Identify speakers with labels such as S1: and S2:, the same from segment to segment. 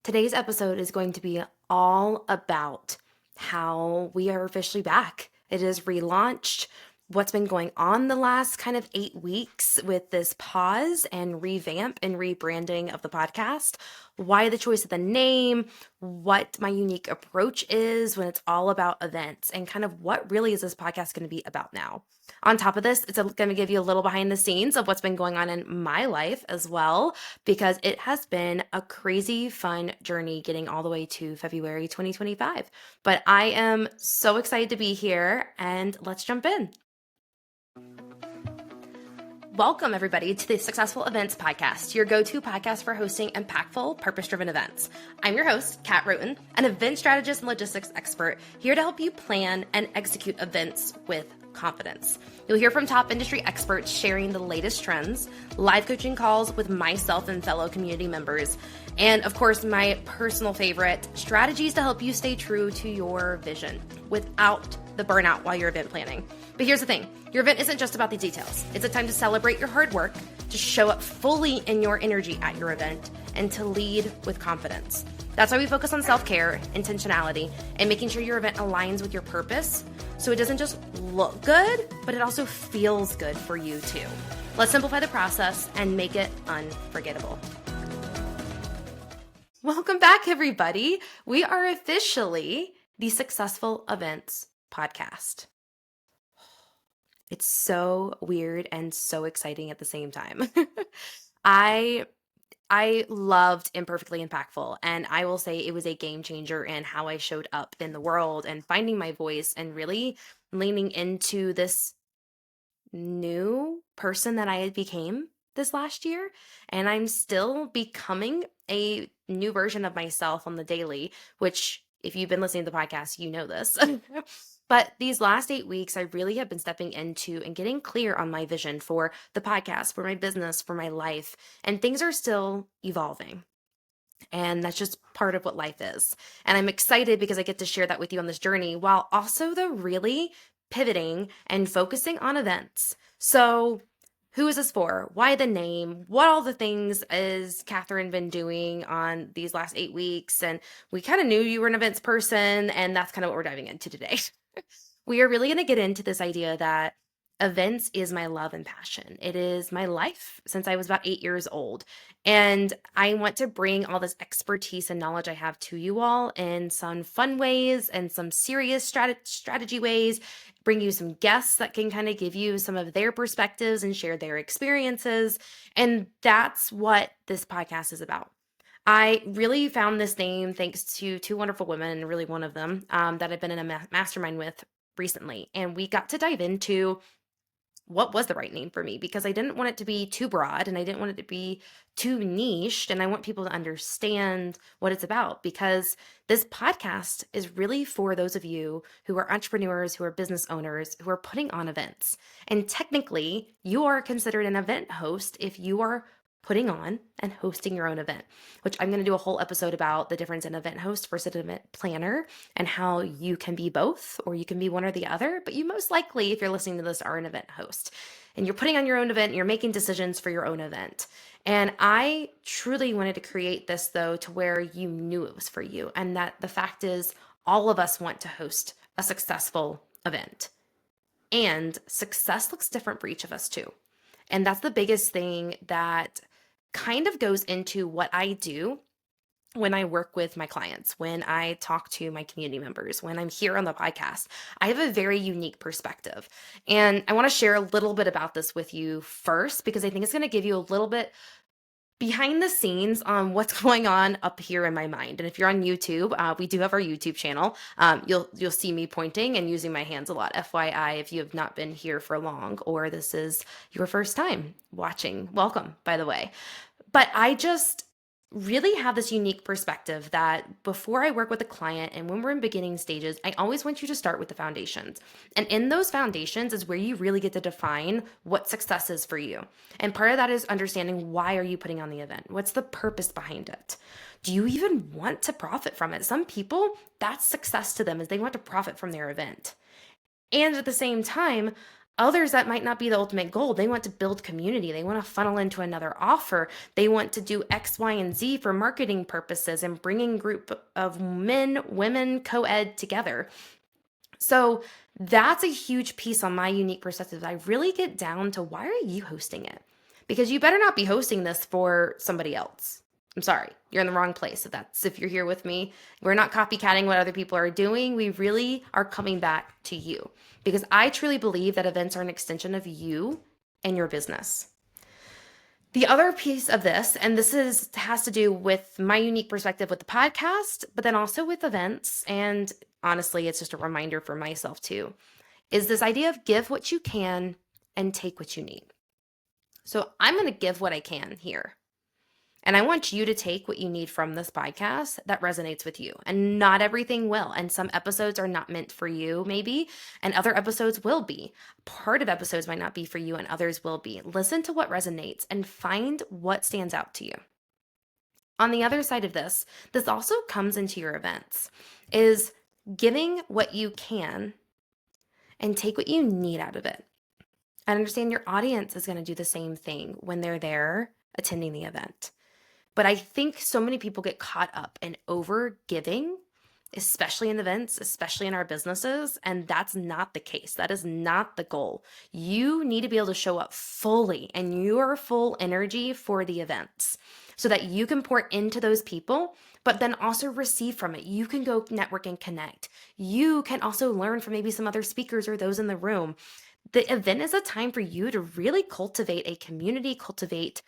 S1: Today's episode is going to be all about how we are officially back. It is relaunched, what's been going on the last kind of 8 weeks with this pause and revamp and rebranding of the podcast, why the choice of the name, what my unique approach is when it's all about events, and kind of what really is this podcast going to be about now. On top of this, it's going to give you a little behind the scenes of what's been going on in my life as well, because it has been a crazy fun journey getting all the way to February 2025. But I am so excited to be here, and let's jump in. Welcome, everybody, to the Successful Events Podcast, your go-to podcast for hosting impactful, purpose-driven events. I'm your host, Kat Roten, an event strategist and logistics expert, here to help you plan and execute events with confidence. You'll hear from top industry experts sharing the latest trends, live coaching calls with myself and fellow community members, and of course, my personal favorite, strategies to help you stay true to your vision without the burnout while you're event planning. But here's the thing, your event isn't just about the details. It's a time to celebrate your hard work, to show up fully in your energy at your event, and to lead with confidence. That's why we focus on self-care, intentionality, and making sure your event aligns with your purpose, so it doesn't just look good, but it also feels good for you too. Let's simplify the process and make it unforgettable. Welcome back, everybody. We are officially the Successful Events Podcast. It's so weird and so exciting at the same time. I loved Imperfectly Impactful, and I will say it was a game changer in how I showed up in the world and finding my voice and really leaning into this new person that I became this last year. And I'm still becoming a new version of myself on the daily, which if you've been listening to the podcast, you know this. But these last 8 weeks, I really have been stepping into and getting clear on my vision for the podcast, for my business, for my life, and things are still evolving. And that's just part of what life is. And I'm excited because I get to share that with you on this journey while also though really pivoting and focusing on events. So who is this for? Why the name? What all the things has Catherine been doing on these last 8 weeks? And we kind of knew you were an events person, and that's kind of what we're diving into today. We are really going to get into this idea that events is my love and passion. It is my life since I was about 8 years old. And I want to bring all this expertise and knowledge I have to you all in some fun ways and some serious strategy ways, bring you some guests that can kind of give you some of their perspectives and share their experiences. And that's what this podcast is about. I really found this name thanks to two wonderful women, and really one of them that I've been in a mastermind with recently. And we got to dive into what was the right name for me, because I didn't want it to be too broad and I didn't want it to be too niched. And I want people to understand what it's about, because this podcast is really for those of you who are entrepreneurs, who are business owners, who are putting on events. And technically, you are considered an event host if you are putting on and hosting your own event, which I'm going to do a whole episode about the difference in event host versus event planner and how you can be both, or you can be one or the other. But you most likely, if you're listening to this, are an event host and you're putting on your own event and you're making decisions for your own event. And I truly wanted to create this though to where you knew it was for you, and that the fact is all of us want to host a successful event, and success looks different for each of us too. And that's the biggest thing that kind of goes into what I do when I work with my clients, when I talk to my community members, when I'm here on the podcast. I have a very unique perspective. And I want to share a little bit about this with you first, because I think it's going to give you a little bit behind the scenes on what's going on up here in my mind. And if you're on YouTube, we do have our YouTube channel. You'll see me pointing and using my hands a lot. FYI, if you have not been here for long, or this is your first time watching, welcome, by the way. But I just really have this unique perspective that before I work with a client and when we're in beginning stages, I always want you to start with the foundations. And in those foundations is where you really get to define what success is for you. And part of that is understanding, why are you putting on the event? What's the purpose behind it? Do you even want to profit from it? Some people, that's success to them, is they want to profit from their event. And at the same time, Others, that might not be the ultimate goal. They want to build community. They want to funnel into another offer. They want to do X, Y, and Z for marketing purposes and bringing group of men, women, co-ed together. So that's a huge piece on my unique perspective. I really get down to, why are you hosting it? Because you better not be hosting this for somebody else. I'm sorry, you're in the wrong place. If you're here with me, we're not copycatting what other people are doing. We really are coming back to you, because I truly believe that events are an extension of you and your business. The other piece of this, and has to do with my unique perspective with the podcast, but then also with events, and honestly, it's just a reminder for myself too, is this idea of give what you can and take what you need. So I'm going to give what I can here. And I want you to take what you need from this podcast that resonates with you. And not everything will. And some episodes are not meant for you, maybe, and other episodes will be. Part of episodes might not be for you, and others will be. Listen to what resonates and find what stands out to you. On the other side of this also comes into your events, is giving what you can and take what you need out of it. And understand your audience is going to do the same thing when they're there attending the event. But I think so many people get caught up in over giving, especially in events, especially in our businesses. And that's not the case. That is not the goal. You need to be able to show up fully and your full energy for the events so that you can pour into those people, but then also receive from it. You can go network and connect. You can also learn from maybe some other speakers or those in the room. The event is a time for you to really cultivate a community, cultivate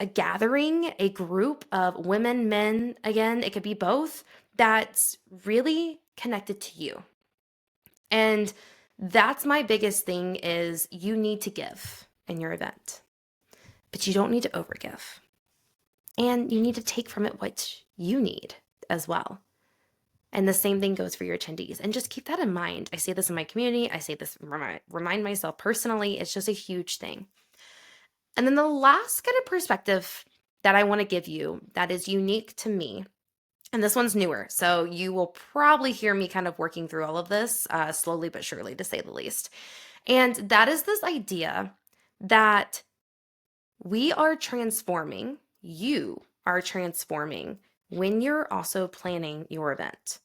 S1: a gathering, a group of women, men, again, it could be both, that's really connected to you. And that's my biggest thing, is you need to give in your event, but you don't need to overgive. And you need to take from it what you need as well. And the same thing goes for your attendees. And just keep that in mind. I say this in my community. I say this, remind myself personally. It's just a huge thing. And then the last kind of perspective that I want to give you that is unique to me, and this one's newer, so you will probably hear me kind of working through all of this slowly but surely, to say the least. And that is this idea that we are transforming, you are transforming when you're also planning your event.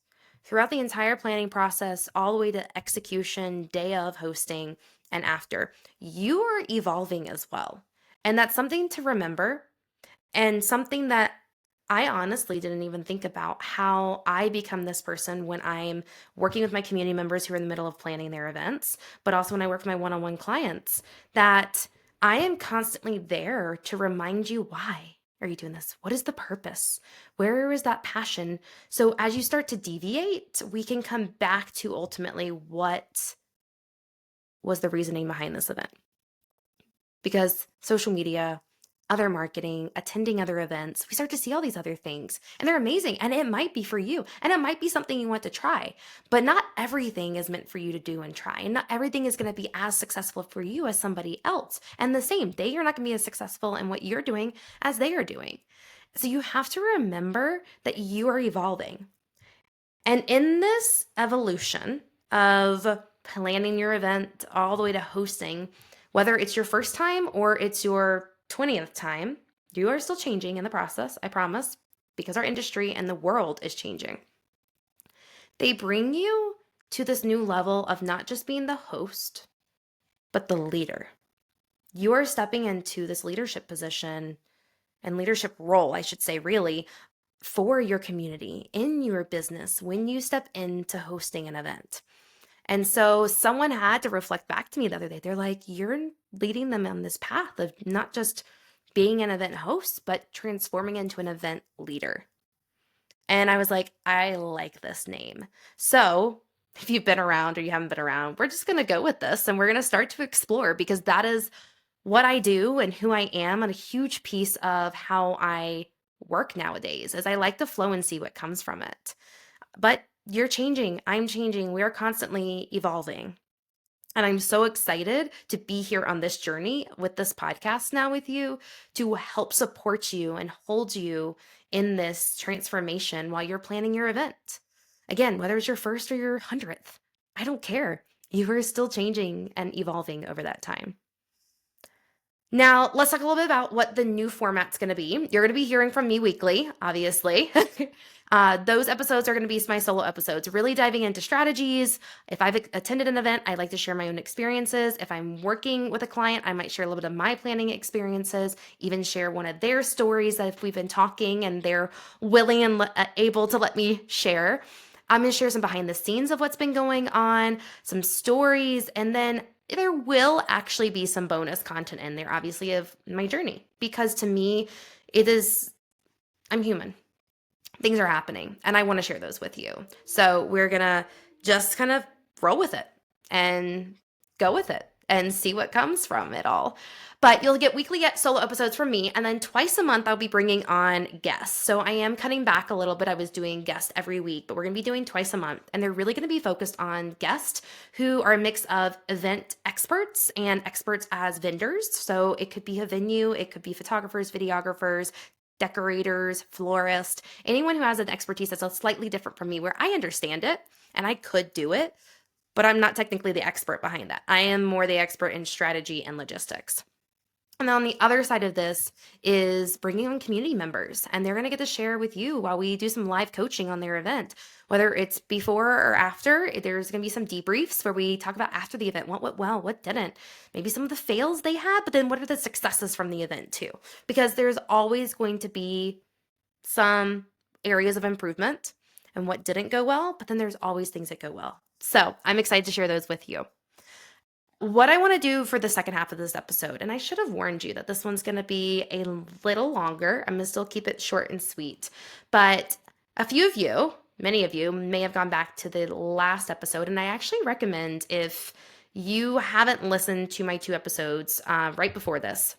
S1: Throughout the entire planning process, all the way to execution, day of hosting, and after, you are evolving as well. And that's something to remember, and something that I honestly didn't even think about, how I become this person when I'm working with my community members who are in the middle of planning their events, but also when I work with my one-on-one clients, that I am constantly there to remind you, why are you doing this? What is the purpose? Where is that passion? So as you start to deviate, we can come back to ultimately what was the reasoning behind this event. Because social media, other marketing, attending other events, we start to see all these other things, and they're amazing, and it might be for you, and it might be something you want to try, but not everything is meant for you to do and try, and not everything is going to be as successful for you as somebody else. And the same day, you're not going to be as successful in what you're doing as they are doing. So you have to remember that you are evolving. And in this evolution of planning your event all the way to hosting, whether it's your first time or it's your 20th time, you are still changing in the process, I promise, because our industry and the world is changing. They bring you to this new level of not just being the host, but the leader. You are stepping into this leadership position and leadership role, I should say, really, for your community, in your business, when you step into hosting an event. And so someone had to reflect back to me the other day. They're like, you're leading them on this path of not just being an event host, but transforming into an event leader. And I was like, I like this name. So if you've been around or you haven't been around, we're just going to go with this, and we're going to start to explore, because that is what I do and who I am, and a huge piece of how I work nowadays, is I like to flow and see what comes from it. But you're changing, I'm changing, we're constantly evolving. And I'm so excited to be here on this journey with this podcast now with you, to help support you and hold you in this transformation while you're planning your event. Again, whether it's your first or your 100th, I don't care. You are still changing and evolving over that time. Now, let's talk a little bit about what the new format's going to be. You're going to be hearing from me weekly, obviously. Those episodes are going to be my solo episodes, really diving into strategies. If I've attended an event, I like to share my own experiences. If I'm working with a client, I might share a little bit of my planning experiences, even share one of their stories that if we've been talking and they're willing and able to let me share. I'm going to share some behind the scenes of what's been going on, some stories, and then there will actually be some bonus content in there, obviously, of my journey. Because to me, I'm human. Things are happening, and I want to share those with you. So we're going to just kind of roll with it and go with it and see what comes from it all. But you'll get weekly solo episodes from me, and then twice a month I'll be bringing on guests. So I am cutting back a little bit. I was doing guests every week, but we're going to be doing twice a month, and they're really going to be focused on guests who are a mix of event experts and experts as vendors. So it could be a venue, it could be photographers, videographers, decorators, florists, anyone who has an expertise that's slightly different from me, where I understand it and I could do it, but I'm not technically the expert behind that. I am more the expert in strategy and logistics. And then on the other side of this is bringing on community members, and they're going to get to share with you while we do some live coaching on their event. Whether it's before or after, there's going to be some debriefs where we talk about after the event, what went well, what didn't, maybe some of the fails they had, but then what are the successes from the event too? Because there's always going to be some areas of improvement and what didn't go well, but then there's always things that go well. So I'm excited to share those with you. What I want to do for the second half of this episode, and I should have warned you that this one's going to be a little longer. I'm going to still keep it short and sweet. But a few of you, many of you, may have gone back to the last episode, and I actually recommend, if you haven't listened to my 2 episodes right before this,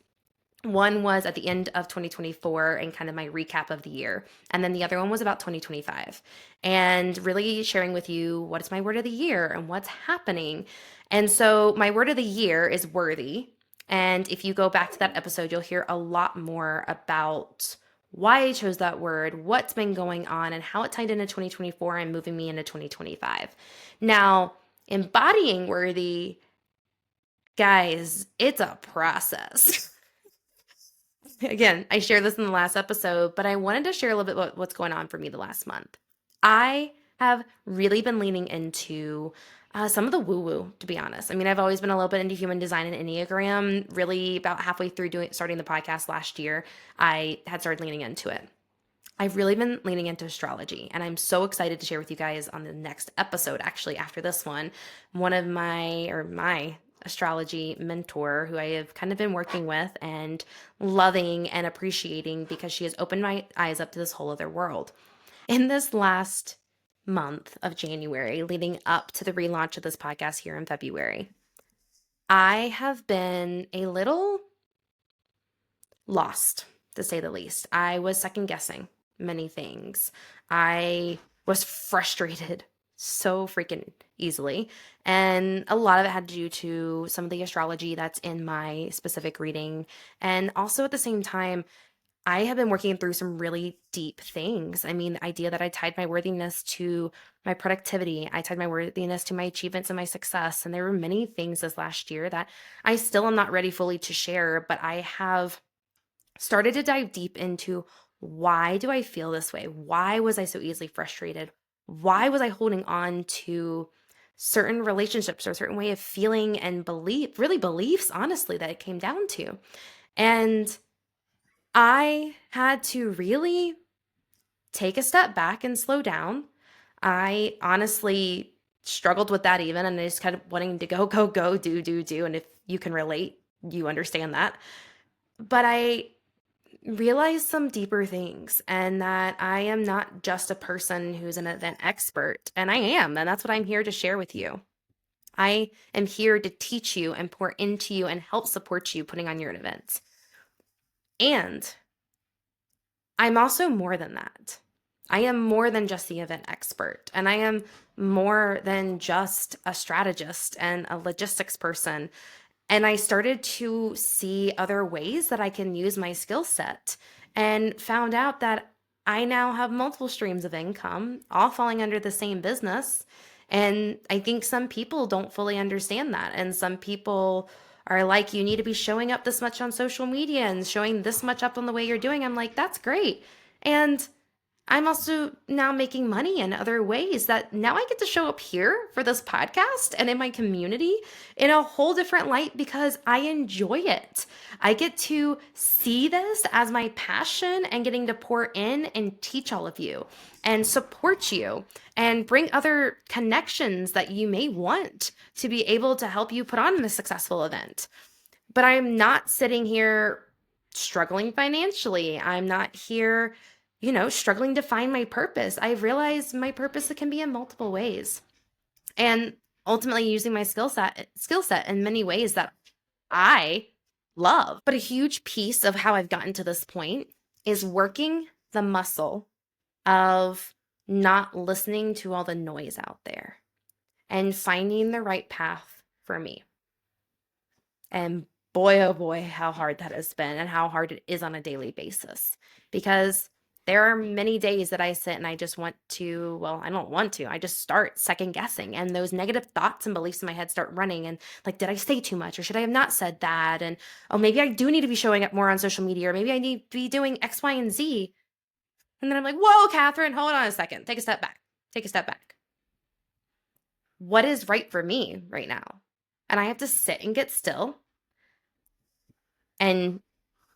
S1: one was at the end of 2024 and kind of my recap of the year. And then the other one was about 2025 and really sharing with you what is my word of the year and what's happening. And so my word of the year is worthy. And if you go back to that episode, you'll hear a lot more about why I chose that word, what's been going on, and how it tied into 2024 and moving me into 2025. Now, embodying worthy, guys, it's a process. Again, I shared this in the last episode, but I wanted to share a little bit about what's going on for me the last month. I have really been leaning into some of the woo-woo, to be honest. I mean, I've always been a little bit into human design and Enneagram. Really, about halfway through starting the podcast last year, I had started leaning into it. I've really been leaning into astrology, and I'm so excited to share with you guys on the next episode, actually, after this one, one of my astrology mentor who I have kind of been working with and loving and appreciating, because she has opened my eyes up to this whole other world. In this last month of January, leading up to the relaunch of this podcast here in February, I have been a little lost, to say the least. I was second guessing many things. I was frustrated so freaking easily. And a lot of it had to do to some of the astrology that's in my specific reading. And also at the same time, I have been working through some really deep things. I mean, the idea that I tied my worthiness to my productivity, I tied my worthiness to my achievements and my success. And there were many things this last year that I still am not ready fully to share, but I have started to dive deep into, why do I feel this way? Why was I so easily frustrated? Why was I holding on to certain relationships or a certain way of feeling and beliefs, honestly, that it came down to? And I had to really take a step back and slow down. I honestly struggled with that even, and I just kind of wanting to go, do. And if you can relate, you understand that. But I realize some deeper things, and that I am not just a person who's an event expert, and I am, and that's what I'm here to share with you. I am here to teach you and pour into you and help support you putting on your events. And I'm also more than that. I am more than just the event expert, and I am more than just a strategist and a logistics person. And I started to see other ways that I can use my skill set, and found out that I now have multiple streams of income, all falling under the same business. And I think some people don't fully understand that. And some people are like, you need to be showing up this much on social media and showing this much up on the way you're doing. I'm like, that's great. And I'm also now making money in other ways that now I get to show up here for this podcast and in my community in a whole different light because I enjoy it. I get to see this as my passion and getting to pour in and teach all of you and support you and bring other connections that you may want to be able to help you put on a successful event. But I'm not sitting here struggling financially. I'm not here struggling to find my purpose. I've realized my purpose can be in multiple ways. And ultimately using my skill set in many ways that I love. But a huge piece of how I've gotten to this point is working the muscle of not listening to all the noise out there and finding the right path for me. And boy, oh boy, how hard that has been and how hard it is on a daily basis. Because there are many days that I sit and I just want to, well, I don't want to, I just start second guessing. And those negative thoughts and beliefs in my head start running. And like, did I say too much or should I have not said that? And oh, maybe I do need to be showing up more on social media, or maybe I need to be doing X, Y, and Z. And then I'm like, whoa, Catherine, hold on a second. Take a step back. Take a step back. What is right for me right now? And I have to sit and get still and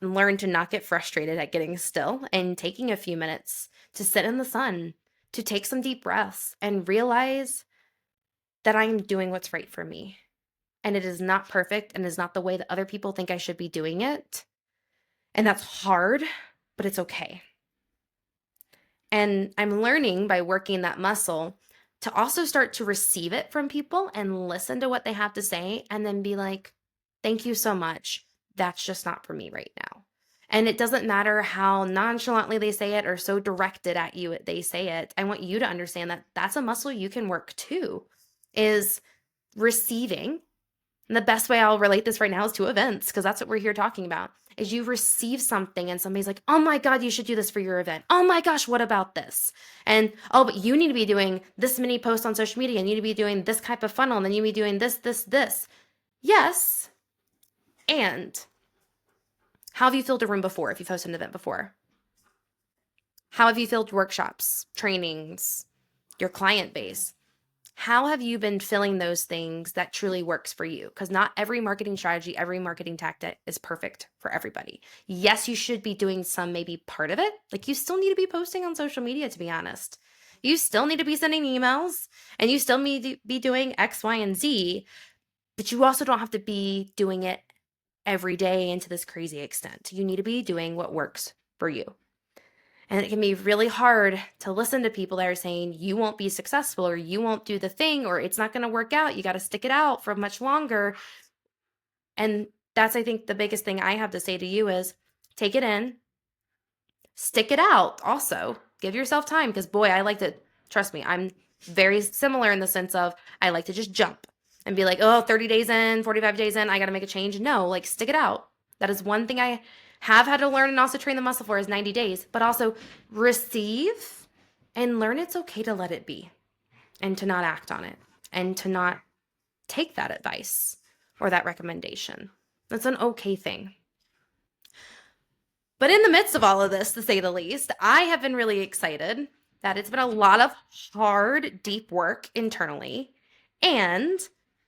S1: learn to not get frustrated at getting still and taking a few minutes to sit in the sun, to take some deep breaths and realize that I'm doing what's right for me. And it is not perfect and is not the way that other people think I should be doing it. And that's hard, but it's okay. And I'm learning by working that muscle to also start to receive it from people and listen to what they have to say and then be like, thank you so much. That's just not for me right now. And it doesn't matter how nonchalantly they say it or so directed at you they say it. I want you to understand that that's a muscle you can work too, is receiving. And the best way I'll relate this right now is to events, because that's what we're here talking about, is you receive something and somebody's like, oh my God, you should do this for your event. Oh my gosh, what about this? And, oh, but you need to be doing this many posts on social media. You need to be doing this type of funnel. And then you need to be doing this. Yes. And how have you filled a room before if you've hosted an event before? How have you filled workshops, trainings, your client base? How have you been filling those things that truly works for you? Because not every marketing strategy, every marketing tactic is perfect for everybody. Yes, you should be doing some, maybe part of it. Like you still need to be posting on social media, to be honest. You still need to be sending emails and you still need to be doing X, Y, and Z, but you also don't have to be doing it every day and to this crazy extent. You need to be doing what works for you. And it can be really hard to listen to people that are saying you won't be successful or you won't do the thing or it's not going to work out. You got to stick it out for much longer. And that's, I think, the biggest thing I have to say to you is take it in, stick it out. Also, give yourself time because, boy, I like to, trust me, I'm very similar in the sense of I like to just jump and be like, oh, 30 days in, 45 days in, I got to make a change. No, like stick it out. That is one thing I have had to learn and also train the muscle for is 90 days, but also receive and learn it's okay to let it be and to not act on it and to not take that advice or that recommendation. That's an okay thing. But in the midst of all of this, to say the least, I have been really excited that it's been a lot of hard, deep work internally, and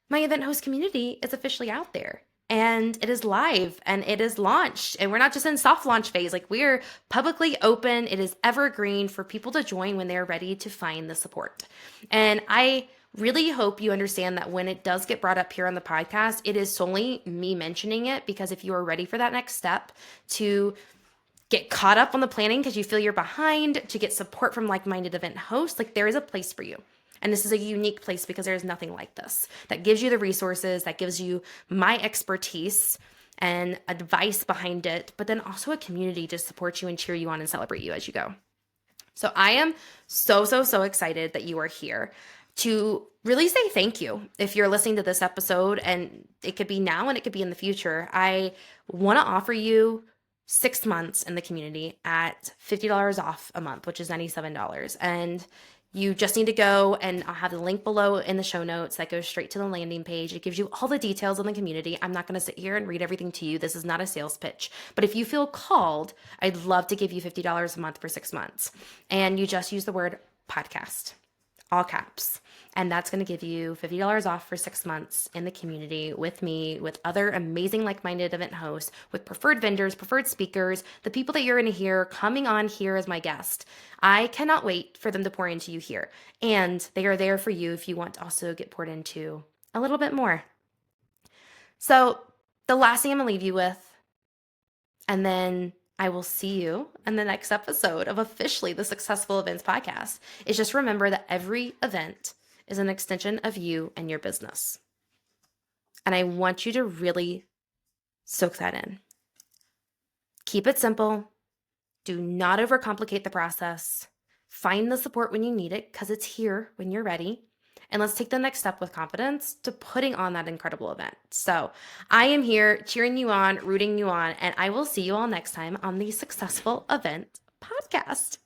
S1: my event host community is officially out there. And it is live and it is launched. And we're not just in soft launch phase. Like we're publicly open. It is evergreen for people to join when they're ready to find the support. And I really hope you understand that when it does get brought up here on the podcast, it is solely me mentioning it because if you are ready for that next step to get caught up on the planning because you feel you're behind, to get support from like-minded event hosts, like there is a place for you. And this is a unique place because there's nothing like this that gives you the resources, that gives you my expertise and advice behind it, but then also a community to support you and cheer you on and celebrate you as you go. So I am so excited that you are here to really say thank you. If you're listening to this episode, and it could be now and it could be in the future, I want to offer you 6 months in the community at $50 off a month, which is $97. And you just need to go, and I'll have the link below in the show notes that goes straight to the landing page. It gives you all the details on the community. I'm not going to sit here and read everything to you. This is not a sales pitch. But if you feel called, I'd love to give you $50 a month for 6 months. And you just use the word podcast, all caps. And that's going to give you $50 off for 6 months in the community with me, with other amazing like-minded event hosts, with preferred vendors, preferred speakers, the people that you're going to hear coming on here as my guest. I cannot wait for them to pour into you here. And they are there for you if you want to also get poured into a little bit more. So the last thing I'm going to leave you with, and then I will see you in the next episode of officially the Successful Events Podcast, is just remember that every event is an extension of you and your business. And I want you to really soak that in. Keep it simple. Do not overcomplicate the process. Find the support when you need it, because it's here when you're ready. And let's take the next step with confidence to putting on that incredible event. So I am here cheering you on, rooting you on, and I will see you all next time on the Successful Event Podcast.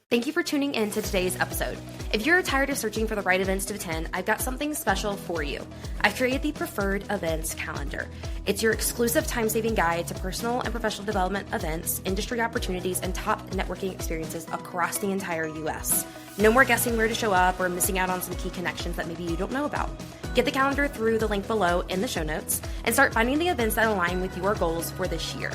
S1: Thank you for tuning in to today's episode. If you're tired of searching for the right events to attend, I've got something special for you. I've created the Preferred Events Calendar. It's your exclusive time-saving guide to personal and professional development events, industry opportunities, and top networking experiences across the entire U.S. No more guessing where to show up or missing out on some key connections that maybe you don't know about. Get the calendar through the link below in the show notes and start finding the events that align with your goals for this year.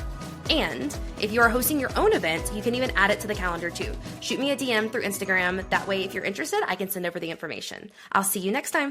S1: And if you are hosting your own event, you can even add it to the calendar too. Shoot me a DM through Instagram. That way, if you're interested, I can send over the information. I'll see you next time.